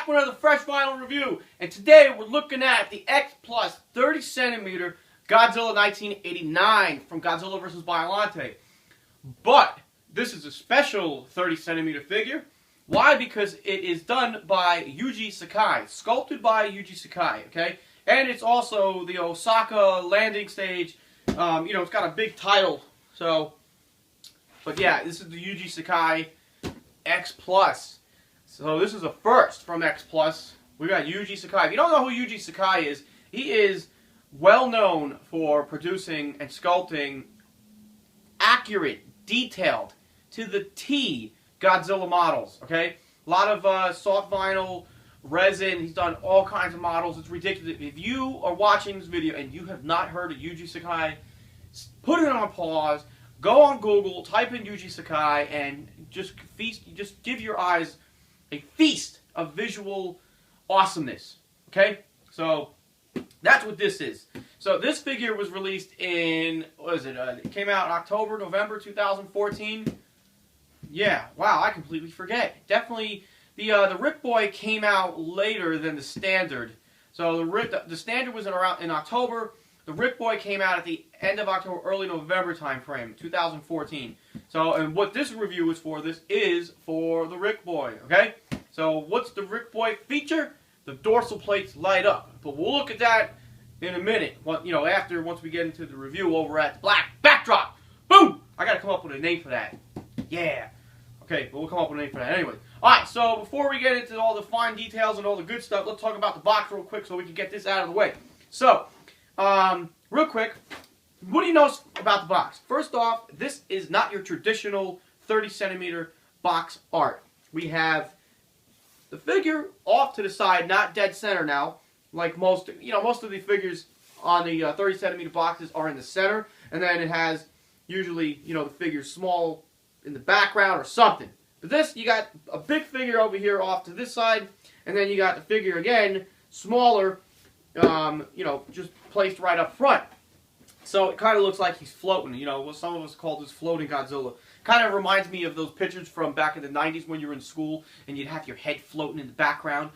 back with another fresh vinyl review, and today we're looking at the X Plus 30cm Godzilla 1989 from Godzilla Vs Biollante. But this is a special 30cm figure. Why? Because it is done by Yuji Sakai, sculpted by Yuji Sakai, okay? And it's also the Osaka Landing Stage, it's got a big title, so, but yeah, this is the Yuji Sakai X Plus. So this is a first from X Plus. We got Yuji Sakai. If you don't know who Yuji Sakai is, he is well known for producing and sculpting accurate, detailed, to the T Godzilla models, okay? A lot of soft vinyl, resin, he's done all kinds of models. It's ridiculous. If you are watching this video and you have not heard of Yuji Sakai, put it on pause, go on Google, type in Yuji Sakai, and just give your eyes a feast of visual awesomeness, okay? So, that's what this is. So, this figure was released in, what is it, it came out in October, November 2014. Yeah, wow, I completely forget. Definitely, the RIC Boy came out later than the Standard. So, the Standard was in October. The RIC Boy came out at the end of October, early November time frame, 2014. So, and what this review is for the RIC Boy, okay? So, what's the RIC Boy feature? The dorsal plates light up. But we'll look at that in a minute. Once we get into the review over at the black backdrop. Boom! I gotta come up with a name for that. Yeah. Okay, but we'll come up with a name for that anyway. Alright, so before we get into all the fine details and all the good stuff, let's talk about the box real quick so we can get this out of the way. So, real quick, what do you know about the box? First off, this is not your traditional 30cm box art. We have the figure off to the side, not dead center now, like most of the figures on the 30cm boxes are in the center, and then it has usually, the figure small in the background or something. But this, you got a big figure over here off to this side, and then you got the figure again, smaller, just placed right up front. So it kind of looks like he's floating, what some of us call this floating Godzilla. Kind of reminds me of those pictures from back in the 90s when you were in school and you'd have your head floating in the background.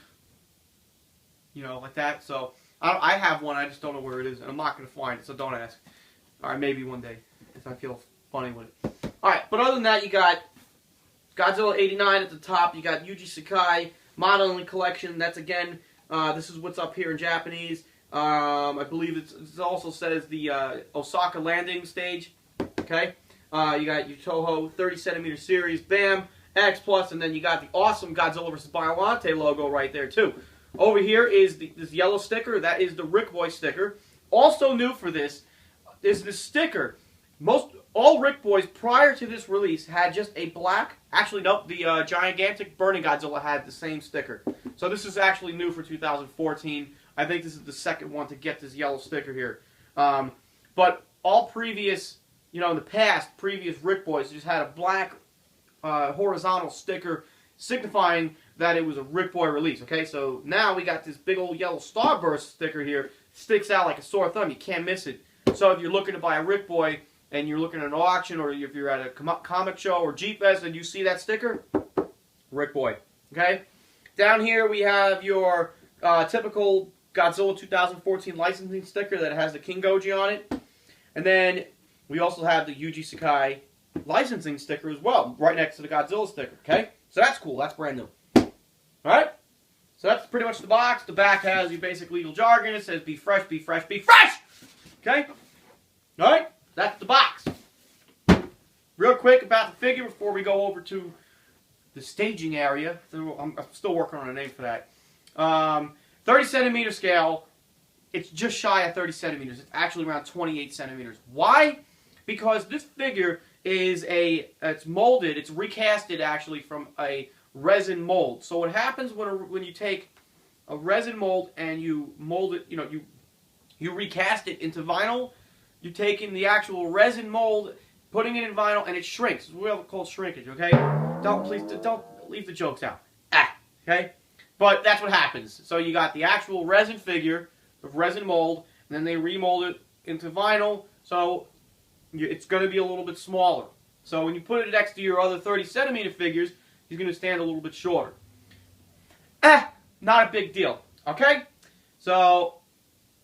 Like that. So I have one, I just don't know where it is, and I'm not going to find it, so don't ask. Alright, maybe one day, if I feel funny with it. Alright, but other than that, you got Godzilla 89 at the top, you got Yuji Sakai modeling collection. That's again, this is what's up here in Japanese. I believe it also says the Osaka Landing Stage. Okay, you got your Toho 30cm series, bam, X Plus, and then you got the awesome Godzilla vs Biollante logo right there too. Over here is this yellow sticker. That is the RIC Boy sticker. Also new for this is the sticker. All RIC Boys prior to this release had just a black. Actually, nope. The gigantic Burning Godzilla had the same sticker. So this is actually new for 2014. I think this is the second one to get this yellow sticker here. But all previous, in the past, previous RIC Boys just had a black horizontal sticker signifying that it was a RIC Boy release. Okay, so now we got this big old yellow starburst sticker here. Sticks out like a sore thumb. You can't miss it. So if you're looking to buy a RIC Boy and you're looking at an auction, or if you're at a comic show or Jeep Fest and you see that sticker, RIC Boy. Okay? Down here we have your typical Godzilla 2014 licensing sticker that has the King-Goji on it. And then we also have the Yuji Sakai licensing sticker as well, right next to the Godzilla sticker. Okay? So that's cool. That's brand new. Alright? So that's pretty much the box. The back has your basic legal jargon. It says, be fresh, be fresh, be fresh! Okay? Alright? That's the box. Real quick about the figure before we go over to the staging area. I'm still working on a name for that. 30cm scale. It's just shy of 30 centimeters. It's actually around 28 centimeters. Why? Because this figure is it's molded. It's recasted actually from a resin mold. So what happens when you take a resin mold and you mold it, you recast it into vinyl. You're taking the actual resin mold, putting it in vinyl, and it shrinks. It's what we call shrinkage, okay? Don't leave the jokes out. Okay? But that's what happens. So you got the actual resin figure, the resin mold, and then they remold it into vinyl, so it's going to be a little bit smaller. So when you put it next to your other 30cm figures, he's going to stand a little bit shorter. not a big deal. Okay? So,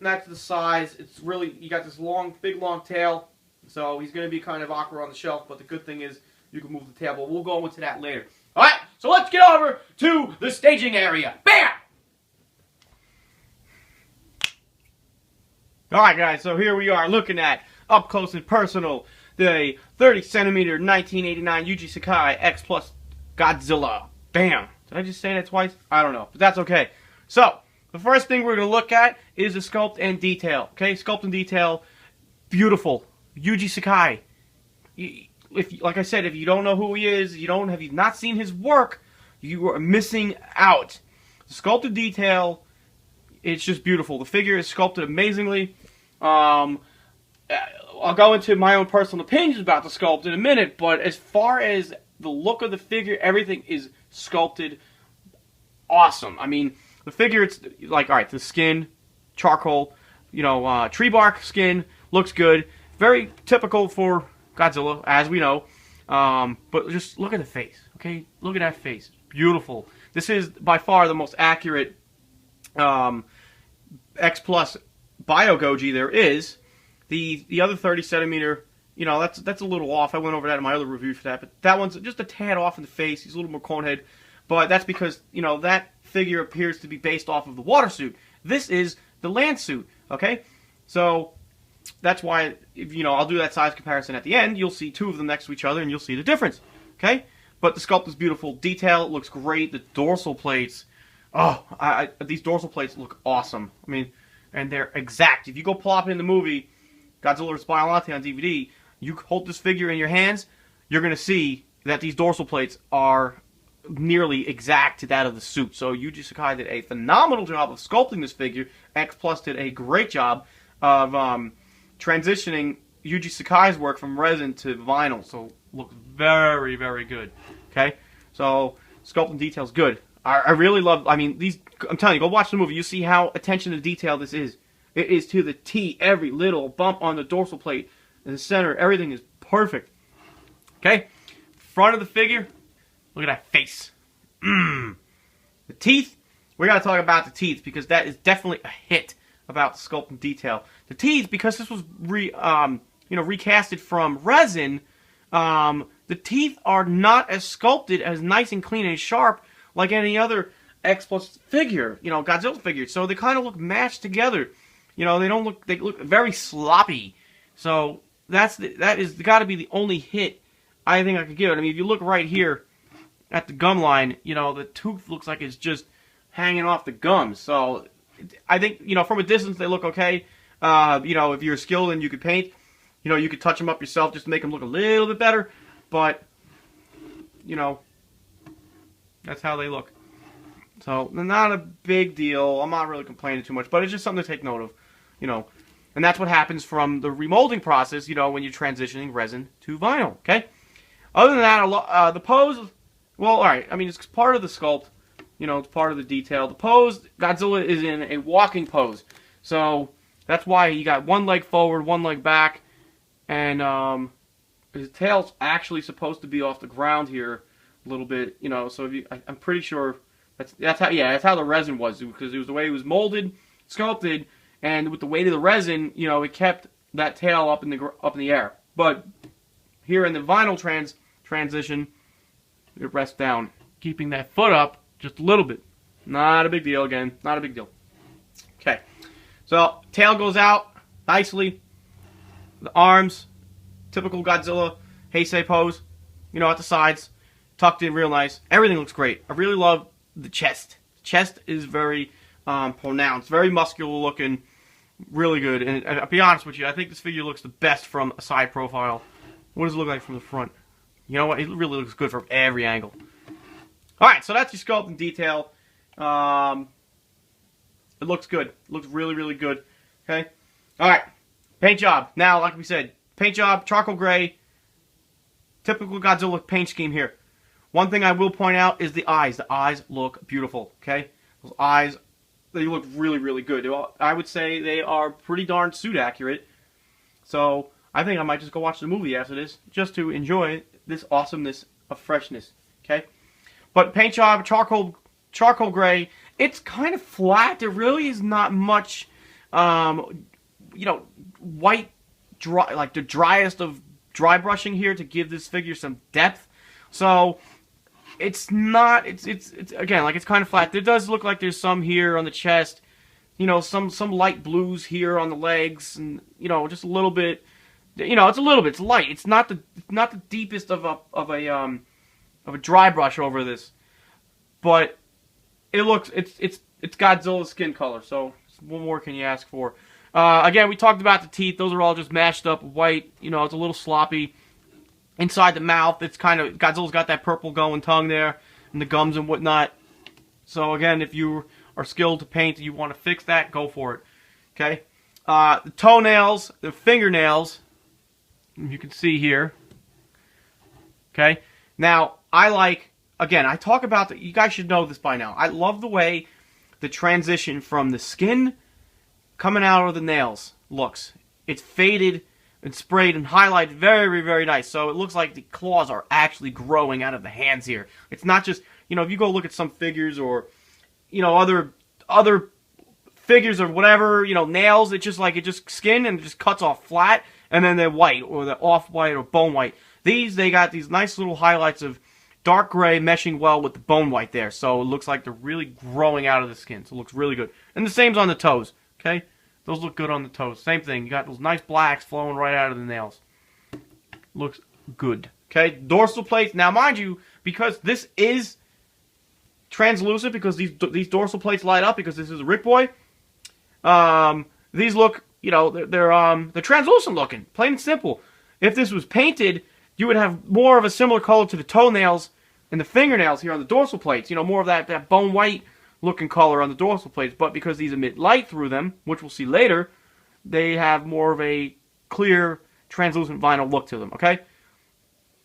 that's the size. It's really, you got this big long tail. So, he's going to be kind of awkward on the shelf. But the good thing is, you can move the table. We'll go into that later. Alright, so let's get over to the staging area. Bam! Alright guys, so here we are looking at, up close and personal, the 30cm 1989 Yuji Sakai X Plus Godzilla. Bam! Did I just say that twice? I don't know, but that's okay. So, the first thing we're going to look at is the sculpt and detail. Okay, sculpt and detail, beautiful. Yuji Sakai. Like I said, if you don't know who he is, have you not seen his work, you are missing out. The sculpted detail, it's just beautiful. The figure is sculpted amazingly. I'll go into my own personal opinions about the sculpt in a minute, but as far as the look of the figure, everything is sculpted awesome. I mean, the figure, it's like, alright, the skin, charcoal, tree bark skin, looks good. Very typical for Godzilla, as we know. But just look at the face, okay? Look at that face. Beautiful. This is by far the most accurate X Plus Bio-Goji there is. The other 30cm, that's a little off. I went over that in my other review for that, but that one's just a tad off in the face. He's a little more conehead, but that's because that figure appears to be based off of the water suit. This is the land suit, okay? So that's why, I'll do that size comparison at the end. You'll see two of them next to each other, and you'll see the difference, okay? But the sculpt is beautiful. Detail looks great. The dorsal plates, these dorsal plates look awesome. I mean, and they're exact. If you go plop in the movie Godzilla Vs Biollante on DVD, you hold this figure in your hands, you're going to see that these dorsal plates are nearly exact to that of the suit. So Yuji Sakai did a phenomenal job of sculpting this figure. X Plus did a great job of transitioning Yuji Sakai's work from resin to vinyl. So looks very, very good. Okay? So sculpt and detail's good. I really love, I'm telling you, go watch the movie. You see how attention to detail this is. It is to the T. Every little bump on the dorsal plate in the center, everything is perfect. Okay? Front of the figure, look at that face. The teeth, we got to talk about the teeth because that is definitely a hit about sculpt and detail. The teeth, because this was recasted from resin, the teeth are not as sculpted, as nice and clean and sharp like any other X Plus figure, Godzilla figure. So they kind of look mashed together. They look very sloppy. So that is got to be the only hit I think I could give it. I mean, if you look right here at the gum line, the tooth looks like it's just hanging off the gums. So I think, from a distance they look okay. If you're skilled and you could paint, you could touch them up yourself just to make them look a little bit better. But, that's how they look. So, not a big deal. I'm not really complaining too much, but it's just something to take note of, And that's what happens from the remolding process, when you're transitioning resin to vinyl, okay? Other than that, the pose, well, alright, it's part of the sculpt, it's part of the detail. The pose, Godzilla is in a walking pose. So, that's why you got one leg forward, one leg back, and his tail's actually supposed to be off the ground here a little bit, so I'm pretty sure that's how the resin was, because it was the way it was molded, sculpted, and with the weight of the resin, it kept that tail up in the air. But here in the vinyl transition, it rests down, keeping that foot up just a little bit. Not a big deal again, not a big deal. Okay, so tail goes out nicely. The arms, typical Godzilla Heisei pose, at the sides, tucked in real nice. Everything looks great. I really love the chest. The chest is very pronounced, very muscular looking, really good. And I'll be honest with you, I think this figure looks the best from a side profile. What does it look like from the front? You know what? It really looks good from every angle. Alright, so that's your sculpt and detail. It looks good. It looks really, really good. Okay? Alright. Paint job. Now, like we said, paint job, charcoal gray. Typical Godzilla paint scheme here. One thing I will point out is the eyes. The eyes look beautiful, okay? Those eyes, they look really, really good. I would say they are pretty darn suit accurate. So, I think I might just go watch the movie after this, just to enjoy this awesomeness of freshness, okay? But paint job, charcoal gray, it's kind of flat. There really is not much, you know, white, dry, like the driest of dry brushing here to give this figure some depth. So it's not, it's again, like, it's kind of flat. There does look like there's some here on the chest, you know, some light blues here on the legs, and, you know, just a little bit, you know, it's a little bit, it's light. It's not the deepest of a dry brush over this, but it looks, it's Godzilla's skin color, so what more can you ask for? Again, we talked about the teeth. Those are all just mashed up white. You know, it's a little sloppy. Inside the mouth, it's kind of, Godzilla's got that purple going tongue there, and the gums and whatnot. So again, if you are skilled to paint and you want to fix that, go for it. Okay? The toenails, the fingernails, you can see here. Okay? Now, I like, again, I talk about, you guys should know this by now. I love the way the transition from the skin coming out of the nails looks. It's faded and sprayed and highlighted very, very nice. So it looks like the claws are actually growing out of the hands here. It's not just, you know, if you go look at some figures or, you know, other figures or whatever, you know, nails, it's just like, it just skin and it just cuts off flat, and then they're white or they're off-white or bone white. These, they got these nice little highlights of dark gray meshing well with the bone white there. So it looks like they're really growing out of the skin. So it looks really good. And the same's on the toes, okay? Those look good on the toes. Same thing. You got those nice blacks flowing right out of the nails. Looks good. Okay, dorsal plates. Now, mind you, because this is translucent, because these dorsal plates light up, because this is a RIC Boy, these look, you know, they're translucent looking. Plain and simple. If this was painted, you would have more of a similar color to the toenails and the fingernails here on the dorsal plates. You know, more of that bone white looking color on the dorsal plates, but because these emit light through them, which we'll see later, they have more of a clear, translucent vinyl look to them, okay?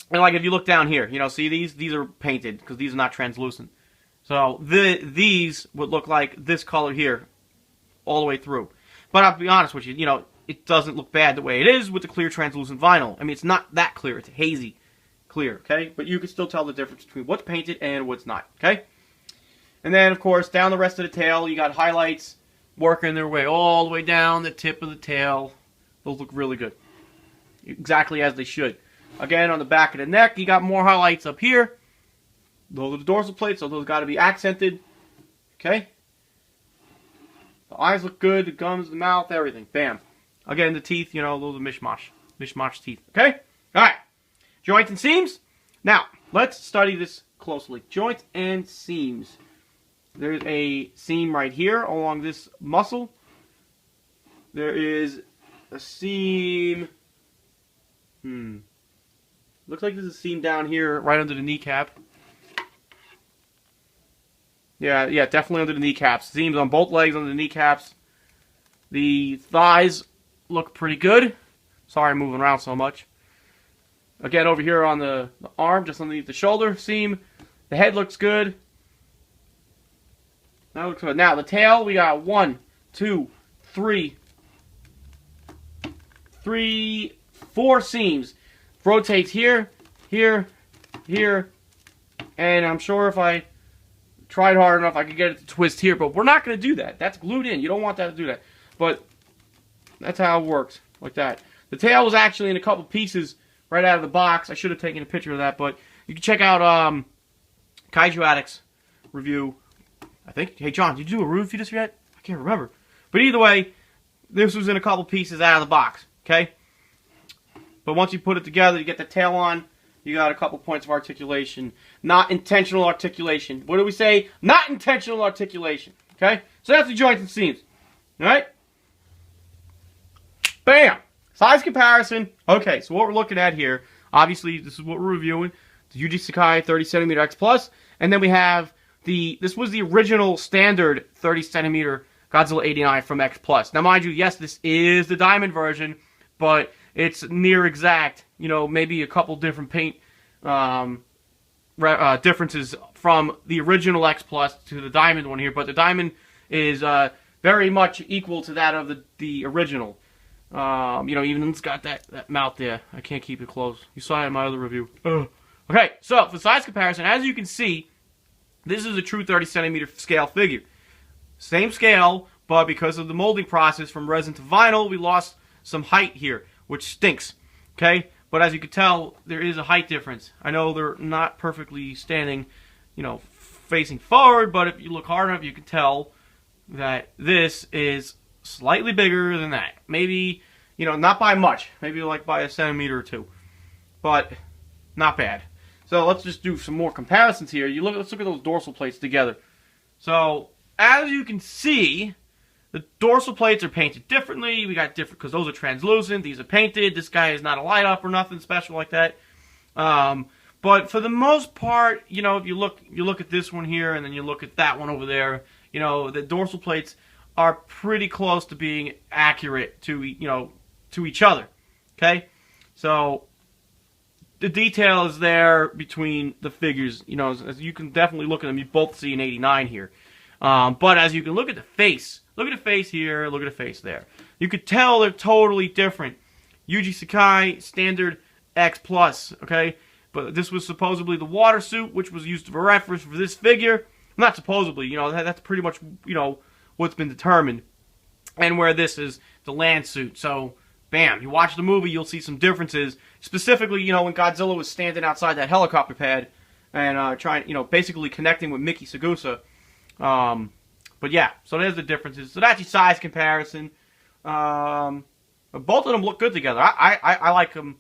And like if you look down here, you know, see these are painted because these are not translucent. So these would look like this color here all the way through. But I'll be honest with you, you know, it doesn't look bad the way it is with the clear translucent vinyl. I mean, it's not that clear, it's hazy clear, okay? But you can still tell the difference between what's painted and what's not, okay? And then, of course, down the rest of the tail, you got highlights working their way all the way down the tip of the tail. Those look really good. Exactly as they should. Again, on the back of the neck, you got more highlights up here. Those are the dorsal plates, so those got to be accented. Okay? The eyes look good, the gums, the mouth, everything. Bam. Again, the teeth, you know, those are mishmash. Mishmash teeth. Okay? Alright. Joints and seams. Now, let's study this closely. Joints and seams. There's a seam right here along this muscle. There is a seam. Looks like there's a seam down here right under the kneecap. Yeah, definitely under the kneecaps. Seams on both legs under the kneecaps. The thighs look pretty good. Sorry I'm moving around so much. Again, over here on the arm, just underneath the shoulder seam. The head looks good. That looks good. Now, the tail, we got 1, 2, 3, 4 seams. Rotates here, here, here, and I'm sure if I tried hard enough, I could get it to twist here, but we're not going to do that. That's glued in. You don't want that to do that. But that's how it works, like that. The tail was actually in a couple pieces right out of the box. I should have taken a picture of that, but you can check out Kaiju Addict's review. I think. Hey, John, did you do a review for this yet? I can't remember. But either way, this was in a couple pieces out of the box, okay? But once you put it together, you get the tail on, you got a couple points of articulation. Not intentional articulation. What do we say? Not intentional articulation, okay? So that's the joints and seams, all right? Bam! Size comparison. Okay, so what we're looking at here, obviously, this is what we're reviewing. The Yuji Sakai 30 centimeter X Plus, and then we have this was the original standard 30 centimeter Godzilla 89 from X Plus. Now, mind you, yes, this is the diamond version, but it's near exact. You know, maybe a couple different paint differences from the original X Plus to the diamond one here, but the diamond is very much equal to that of the original. You know, even it's got that mouth there. I can't keep it closed. You saw it in my other review. Okay, so for size comparison, as you can see, this is a true 30 centimeter scale figure. Same scale, but because of the molding process from resin to vinyl, we lost some height here, which stinks. Okay? But as you can tell, there is a height difference. I know they're not perfectly standing, facing forward, but if you look hard enough, you can tell that this is slightly bigger than that. Maybe, not by much. Maybe like by a centimeter or two. But not bad. So let's just do some more comparisons here. Let's look at those dorsal plates together. So as you can see, the dorsal plates are painted differently. We got different because those are translucent. These are painted. This guy is not a light up or nothing special like that. But for the most part, if you look at this one here and then you look at that one over there, the dorsal plates are pretty close to being accurate to each other. Okay, so the detail is there between the figures. As you can definitely look at them. You both see an 89 here. But as you can look at the face, look at the face here, look at the face there. You could tell they're totally different. Yuji Sakai, standard X+, okay? But this was supposedly the water suit, which was used for reference for this figure. Not supposedly, that's pretty much, what's been determined. And where this is the land suit. So, bam, you watch the movie, you'll see some differences. Specifically, when Godzilla was standing outside that helicopter pad and basically connecting with Mickey Sagusa. But yeah, so there's the differences. So that's your size comparison. Both of them look good together. I like them.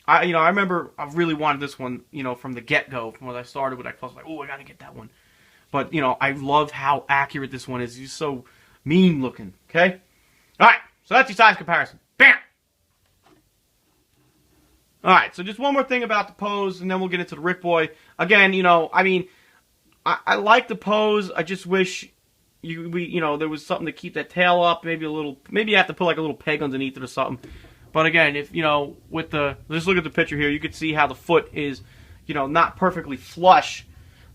I remember I really wanted this one, from the get-go, from when I started with X+. Like, oh, I gotta get that one. But, I love how accurate this one is. He's so mean looking, okay? Alright, so that's your size comparison. Bam! Alright, so just one more thing about the pose, and then we'll get into the RIC Boy. Again, I like the pose. I just wish there was something to keep that tail up. Maybe you have to put like a little peg underneath it or something. But again, if just look at the picture here, you can see how the foot is, not perfectly flush.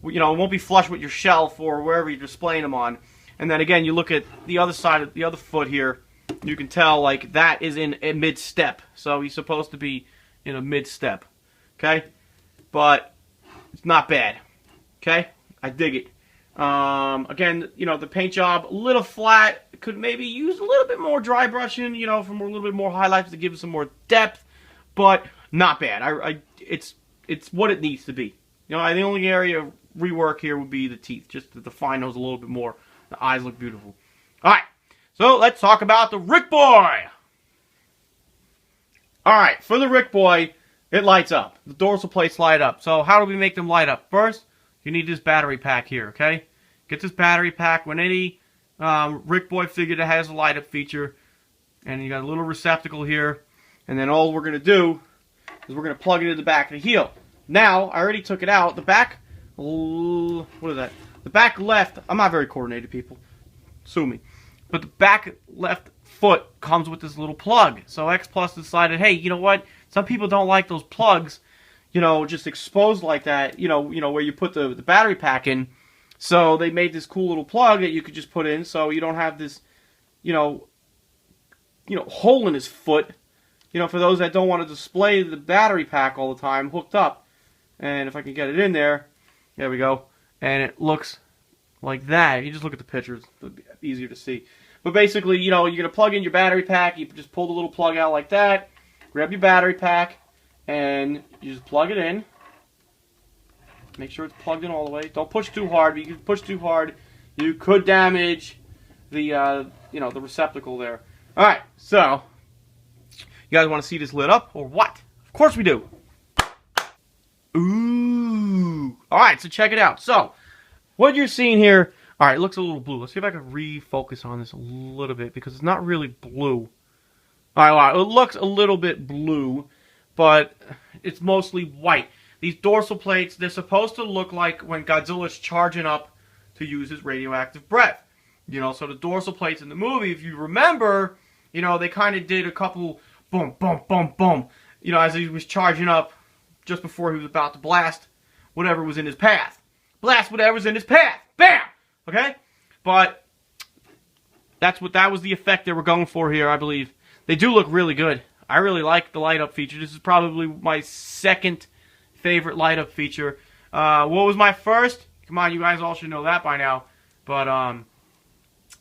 It won't be flush with your shelf or wherever you're displaying them on. And then again, you look at the other side of the other foot here, you can tell like that is in a mid-step. So he's supposed to be in a mid-step. Okay? But it's not bad. Okay? I dig it. Again, the paint job, a little flat. Could maybe use a little bit more dry brushing, for a little bit more highlights to give it some more depth. But not bad. It's what it needs to be. The only area of rework here would be the teeth, just to define those a little bit more. The eyes look beautiful. Alright, so let's talk about the RIC Boy. Alright, for the RIC Boy, it lights up. The dorsal plates light up. So how do we make them light up? First, you need this battery pack here, okay? Get this battery pack when any RIC Boy figure that has a light up feature. And you got a little receptacle here. And then all we're going to do is we're going to plug it in the back of the heel. Now, I already took it out. The back, what is that? The back left, I'm not very coordinated, people. Sue me. But the back left foot comes with this little plug. So X+ decided, hey, you know what? Some people don't like those plugs, just exposed like that, where you put the battery pack in. So they made this cool little plug that you could just put in so you don't have this, hole in his foot. For those that don't want to display the battery pack all the time hooked up. And if I can get it in there, there we go. And it looks like that. You just look at the pictures, it'll be easier to see. But basically, you're going to plug in your battery pack. You just pull the little plug out like that. Grab your battery pack. And you just plug it in. Make sure it's plugged in all the way. Don't push too hard. Because if you push too hard, you could damage the the receptacle there. All right, so you guys want to see this lit up or what? Of course we do. Ooh. All right, so check it out. So what you're seeing here. All right, it looks a little blue. Let's see if I can refocus on this a little bit because it's not really blue. All right, it looks a little bit blue, but it's mostly white. These dorsal plates, they're supposed to look like when Godzilla's charging up to use his radioactive breath. So the dorsal plates in the movie, if you remember, they kind of did a couple boom, boom, boom, boom, as he was charging up just before he was about to blast whatever was in his path. Blast whatever's in his path. Bam! Okay? But that was the effect they were going for here, I believe. They do look really good. I really like the light-up feature. This is probably my second favorite light-up feature. What was my first? Come on, you guys all should know that by now. But,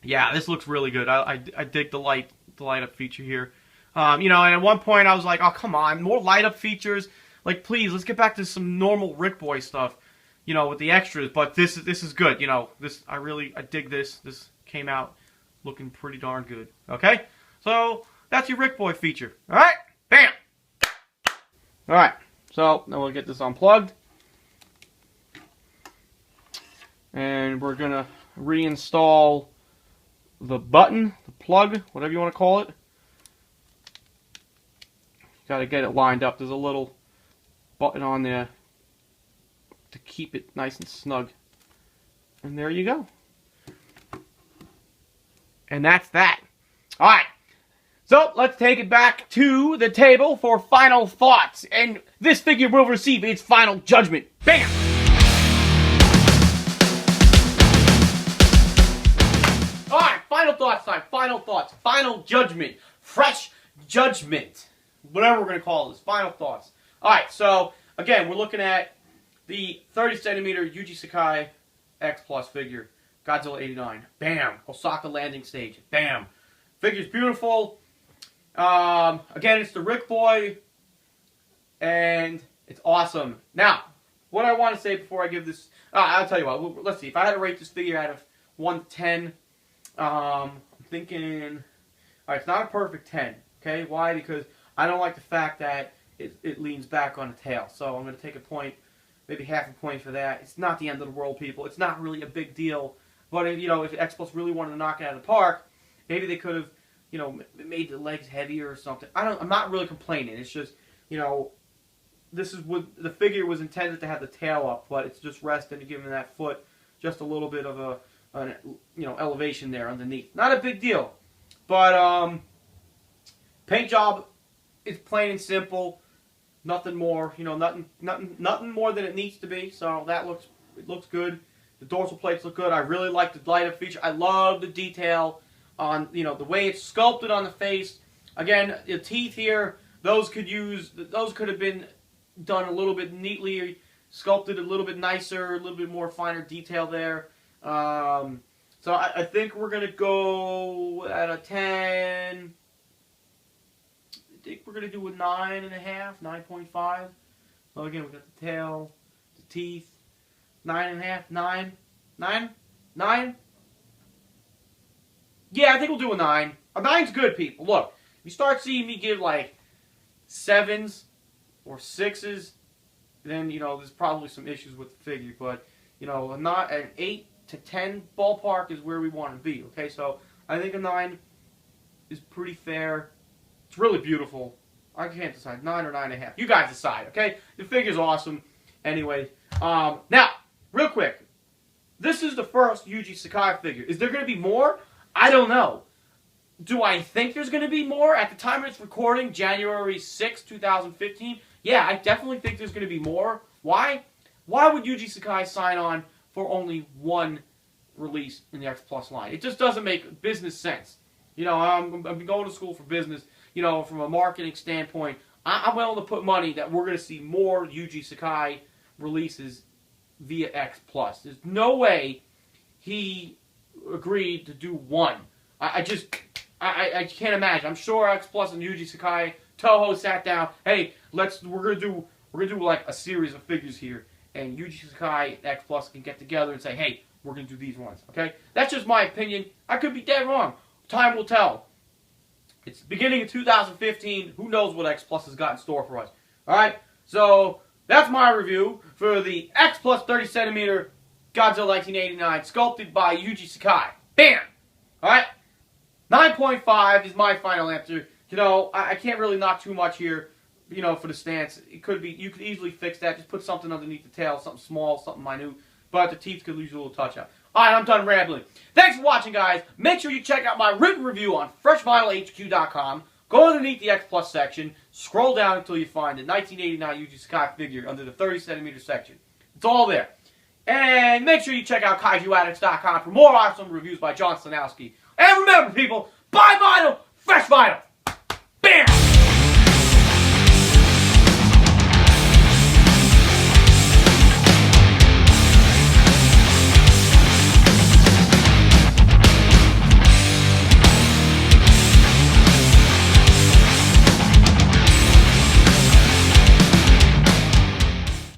Yeah, this looks really good. I dig the light up feature here. You know, and at one point I was like, oh, come on, more light up features. Like, please, let's get back to some normal RIC Boy stuff, you know, with the extras. But this is good. You know, I dig this. This came out looking pretty darn good. Okay, so that's your RIC Boy feature. All right, bam. All right, so now we'll get this unplugged, and we're gonna reinstall the button, the plug, whatever you want to call it. Got to get it lined up. There's a little button on there to keep it nice and snug. And there you go. And that's that. Alright. So, let's take it back to the table for final thoughts. And this figure will receive its final judgment. Bam! Alright, final thoughts time. Final thoughts. Final judgment. Fresh judgment. Whatever we're going to call this. Final thoughts. Alright, so, again, we're looking at the 30 centimeter Yuji Sakai X Plus figure. Godzilla 89. Bam. Osaka Landing Stage. Bam. Figure's beautiful. Again, it's the RIC Boy. And it's awesome. Now, what I want to say before I give this... I'll tell you what. Let's see. If I had to rate this figure out of 1 to 10, I'm thinking... Alright, it's not a perfect 10. Okay? Why? Because I don't like the fact that it leans back on the tail. So I'm going to take a point, maybe half a point for that. It's not the end of the world, people. It's not really a big deal. But if, you know, if X Plus really wanted to knock it out of the park, maybe they could have, you know, made the legs heavier or something. I'm not really complaining. It's just, you know, this is what the figure was intended to have the tail up, but it's just resting to give him that foot just a little bit of you know, elevation there underneath. Not a big deal. But paint job is plain and simple. Nothing more, you know, nothing more than it needs to be. So that looks good. The dorsal plates look good. I really like the light up feature. I love the detail on, you know, the way it's sculpted on the face. Again, the teeth here, those could have been done a little bit neatly, sculpted a little bit nicer, a little bit more finer detail there. So I think we're gonna go at a 10. I think we're gonna do a 9.5, 9.5. Well, again, we got the tail, the teeth. 9.5, 9, 9, 9. Yeah, I think we'll do a 9. A 9's good, people. Look, if you start seeing me give like 7s or 6s, then, you know, there's probably some issues with the figure. But, you know, an 8 to 10 ballpark is where we want to be. Okay, so I think a 9 is pretty fair. It's really beautiful. I can't decide, 9 or 9.5. You guys decide, okay? The figure's awesome. Anyway, now, real quick, this is the first Yuji Sakai figure. Is there going to be more? I don't know. Do I think there's going to be more? At the time of this recording, January 6, 2015, yeah, I definitely think there's going to be more. Why? Why would Yuji Sakai sign on for only one release in the X Plus line? It just doesn't make business sense. You know, I've been going to school for business. You know, from a marketing standpoint, I'm willing to put money that we're going to see more Yuji Sakai releases via X Plus. There's no way he agreed to do one. I can't imagine. I'm sure X Plus and Yuji Sakai, Toho sat down. Hey, we're gonna do like a series of figures here, and Yuji Sakai and X Plus can get together and say, hey, we're gonna do these ones. Okay, that's just my opinion. I could be dead wrong. Time will tell. It's the beginning of 2015. Who knows what X Plus has got in store for us? All right, so that's my review for the X Plus 30 centimeter Godzilla 1989, sculpted by Yuji Sakai. Bam! All right, 9.5 is my final answer. You know, I can't really knock too much here. You know, for the stance, it could be, you could easily fix that. Just put something underneath the tail, something small, something minute. But the teeth could lose a little touch up. Alright, I'm done rambling. Thanks for watching, guys. Make sure you check out my written review on FreshVinylHQ.com. Go underneath the X Plus section. Scroll down until you find the 1989 Yuji Sakai figure under the 30 centimeter section. It's all there. And make sure you check out KaijuAddicts.com for more awesome reviews by John Stanowski. And remember, people, buy vinyl, fresh vinyl.